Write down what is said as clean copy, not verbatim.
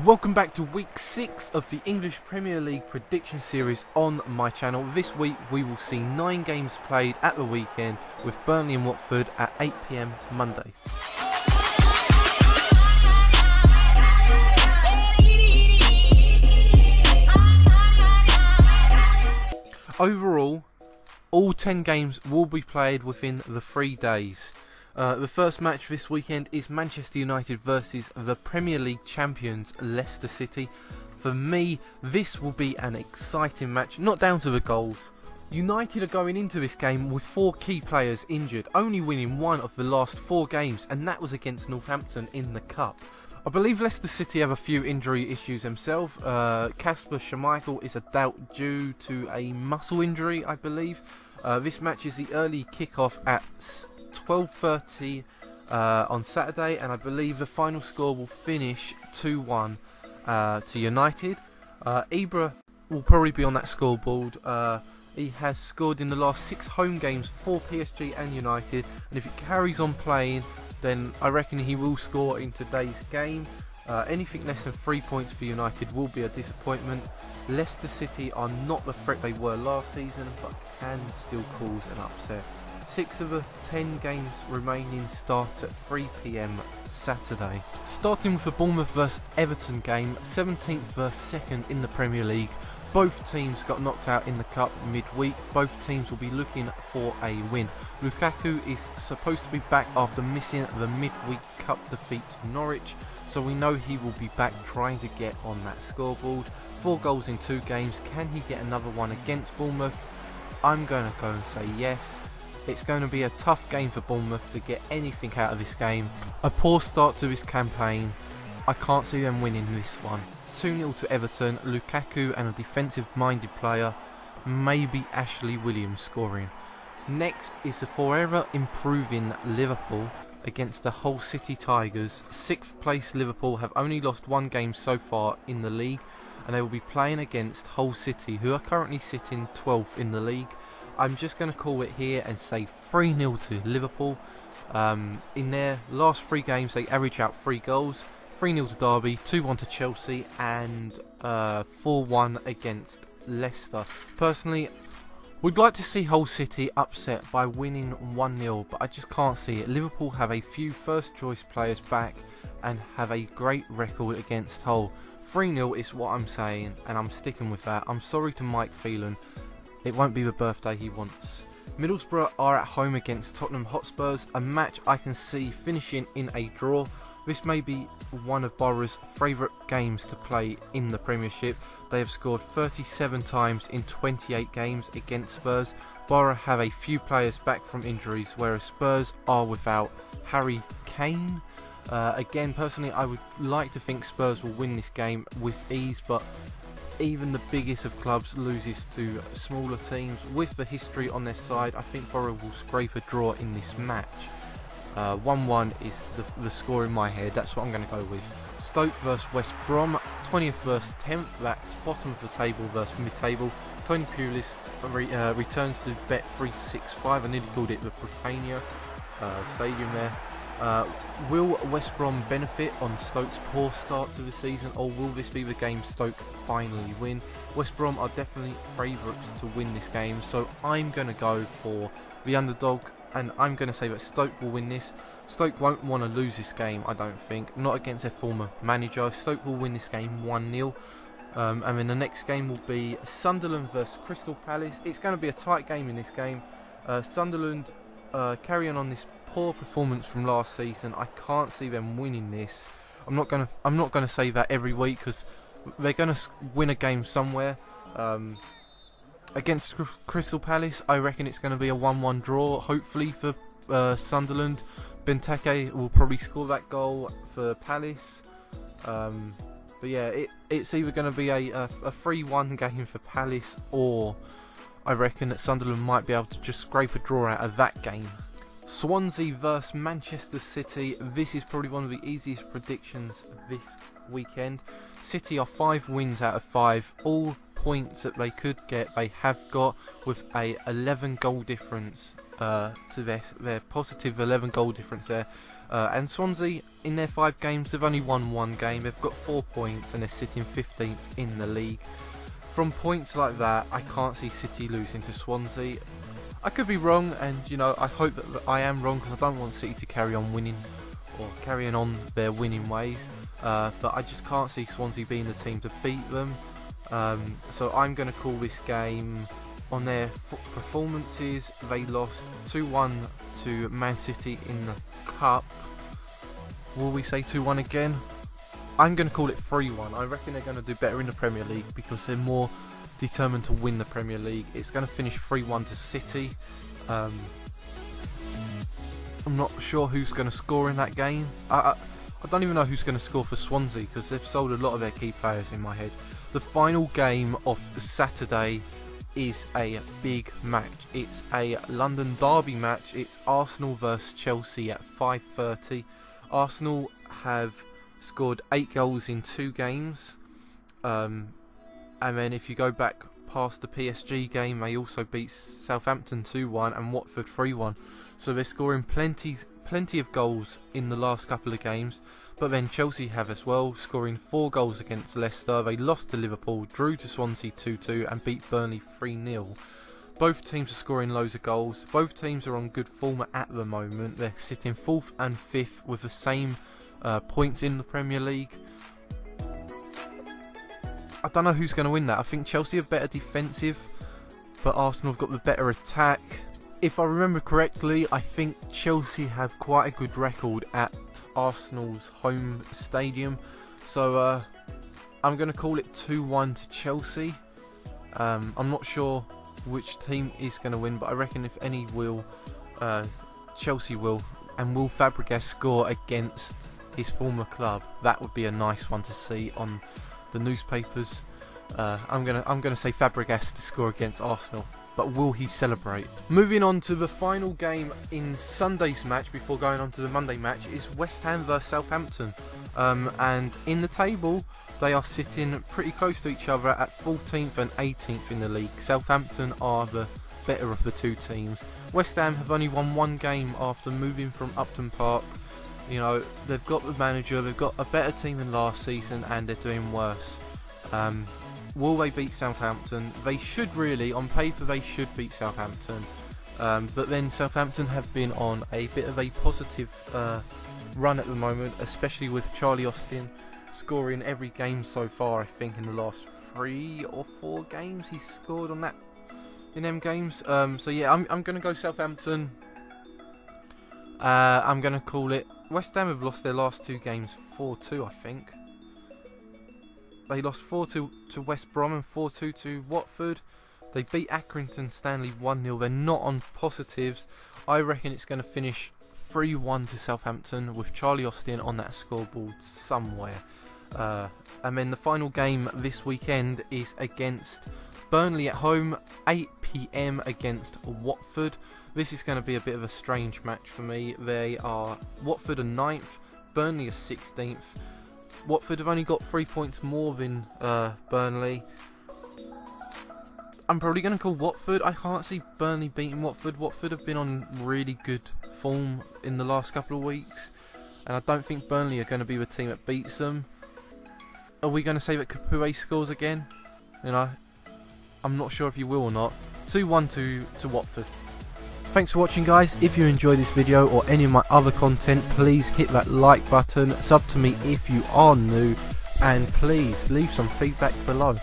Welcome back to week 6 of the English Premier League prediction series on my channel. This week we will see 9 games played at the weekend with Burnley and Watford at 8 PM Monday. Overall, all 10 games will be played within the 3 days. The first match this weekend is Manchester United versus the Premier League champions Leicester City. For me, this will be an exciting match, not down to the goals. United are going into this game with 4 key players injured, only winning 1 of the last 4 games, and that was against Southampton in the Cup. I believe Leicester City have a few injury issues themselves. Kasper Schmeichel is a doubt due to a muscle injury, I believe. This match is the early kickoff at 12:30 on Saturday, and I believe the final score will finish 2-1 to United. Ibra will probably be on that scoreboard. He has scored in the last 6 home games for PSG and United, and if he carries on playing, then I reckon he will score in today's game. Anything less than 3 points for United will be a disappointment. Leicester City are not the threat they were last season, but can still cause an upset. 6 of the 10 games remaining start at 3 PM Saturday. Starting with the Bournemouth vs Everton game, 17th vs 2nd in the Premier League. Both teams got knocked out in the Cup midweek. Both teams will be looking for a win. Lukaku is supposed to be back after missing the midweek Cup defeat to Norwich, so we know he will be back trying to get on that scoreboard. 4 goals in 2 games. Can he get another one against Bournemouth? I'm going to go and say yes. It's going to be a tough game for Bournemouth to get anything out of this game. A poor start to this campaign. I can't see them winning this one. 2-0 to Everton. Lukaku and a defensive-minded player, maybe Ashley Williams scoring. Next is the forever improving Liverpool against the Hull City Tigers. 6th place Liverpool have only lost 1 game so far in the league, and they will be playing against Hull City, who are currently sitting 12th in the league. I'm just going to call it here and say 3-0 to Liverpool. In their last 3 games they average out 3 goals. 3-0 to Derby, 2-1 to Chelsea, and 4-1 against Leicester. Personally, we'd like to see Hull City upset by winning 1-0, but I just can't see it. Liverpool have a few first choice players back and have a great record against Hull. 3-0 is what I'm saying, and I'm sticking with that. I'm sorry to Mike Phelan. It won't be the birthday he wants. Middlesbrough are at home against Tottenham Hotspurs, a match I can see finishing in a draw. This may be one of Borough's favourite games to play in the Premiership. They have scored 37 times in 28 games against Spurs. Borough have a few players back from injuries, whereas Spurs are without Harry Kane. Again, personally, I would like to think Spurs will win this game with ease, but even the biggest of clubs loses to smaller teams. With the history on their side, I think Borough will scrape a draw in this match. 1-1 is the score in my head. That's what I'm going to go with. Stoke vs West Brom, 20th vs 10th. That's bottom of the table versus mid-table. Tony Pulis returns to Bet365. I nearly called it the Britannia Stadium there. Will West Brom benefit on Stoke's poor start to the season, or will this be the game Stoke finally win? West Brom are definitely favourites to win this game, so I'm going to go for the underdog, and I'm going to say that Stoke will win this. Stoke won't want to lose this game, I don't think, not against their former manager. Stoke will win this game 1-0. And then the next game will be Sunderland vs Crystal Palace. It's going to be a tight game in this game. Sunderland carrying on this poor performance from last season. I can't see them winning this. I'm not gonna say that every week, because they're gonna win a game somewhere. Against Crystal Palace, I reckon it's gonna be a 1-1 draw. Hopefully for Sunderland. Benteke will probably score that goal for Palace. But yeah, it's either gonna be a 3-1 game for Palace, or I reckon that Sunderland might be able to just scrape a draw out of that game. Swansea vs Manchester City. This is probably one of the easiest predictions this weekend. City are 5 wins out of 5. All points that they could get, they have got, with a 11 goal difference to their positive 11 goal difference there. And Swansea, in their 5 games, they've only won 1 game. They've got 4 points and they're sitting 15th in the league. From points like that, I can't see City losing to Swansea. I could be wrong, and you know, I hope that I am wrong, because I don't want City to carry on winning or carrying on their winning ways. But I just can't see Swansea being the team to beat them. So I'm going to call this game on their performances. They lost 2-1 to Man City in the Cup. Will we say 2-1 again? I'm going to call it 3-1. I reckon they're going to do better in the Premier League because they're more determined to win the Premier League. It's going to finish 3-1 to City. I'm not sure who's going to score in that game. I don't even know who's going to score for Swansea because they've sold a lot of their key players in my head. The final game of Saturday is a big match. It's a London derby match. It's Arsenal versus Chelsea at 5:30. Arsenal have scored 8 goals in 2 games. And then if you go back past the PSG game, they also beat Southampton 2-1 and Watford 3-1. So they're scoring plenty of goals in the last couple of games. But then Chelsea have as well, scoring 4 goals against Leicester. They lost to Liverpool, drew to Swansea 2-2 and beat Burnley 3-0. Both teams are scoring loads of goals. Both teams are on good form at the moment. They're sitting 4th and 5th with the same points in the Premier League. I don't know who's going to win that. I think Chelsea are better defensive, but Arsenal have got the better attack. If I remember correctly, I think Chelsea have quite a good record at Arsenal's home stadium. So I'm going to call it 2-1 to Chelsea. I'm not sure which team is going to win, but I reckon if any will, Chelsea will. And will Fabregas score against his former club? That would be a nice one to see on the newspapers. I'm gonna say Fabregas to score against Arsenal, but will he celebrate? Moving on to the final game in Sunday's match before going on to the Monday match is West Ham vs Southampton. And in the table, they are sitting pretty close to each other at 14th and 18th in the league. Southampton are the better of the 2 teams. West Ham have only won 1 game after moving from Upton Park. You know, they've got the manager, they've got a better team than last season, and they're doing worse. Will they beat Southampton? They should really, on paper they should beat Southampton. But then Southampton have been on a bit of a positive run at the moment, especially with Charlie Austin scoring every game so far. I think in the last 3 or 4 games he's scored on that in them games. So yeah, I'm going to go Southampton. I'm going to call it. West Ham have lost their last 2 games 4-2, I think. They lost 4-2 to West Brom and 4-2 to Watford. They beat Accrington Stanley 1-0. They're not on positives. I reckon it's going to finish 3-1 to Southampton with Charlie Austin on that scoreboard somewhere. And then the final game this weekend is against Burnley at home, 8 PM against Watford. This is going to be a bit of a strange match for me. Watford are 9th, Burnley are 16th. Watford have only got 3 points more than Burnley. I'm probably going to call Watford. I can't see Burnley beating Watford. Watford have been on really good form in the last couple of weeks, and I don't think Burnley are going to be the team that beats them. Are we going to say that Capoue scores again? You know, I'm not sure if you will or not. 2-1 to Watford. Thanks for watching, guys. If you enjoyed this video or any of my other content, please hit that like button, sub to me if you are new, and please leave some feedback below.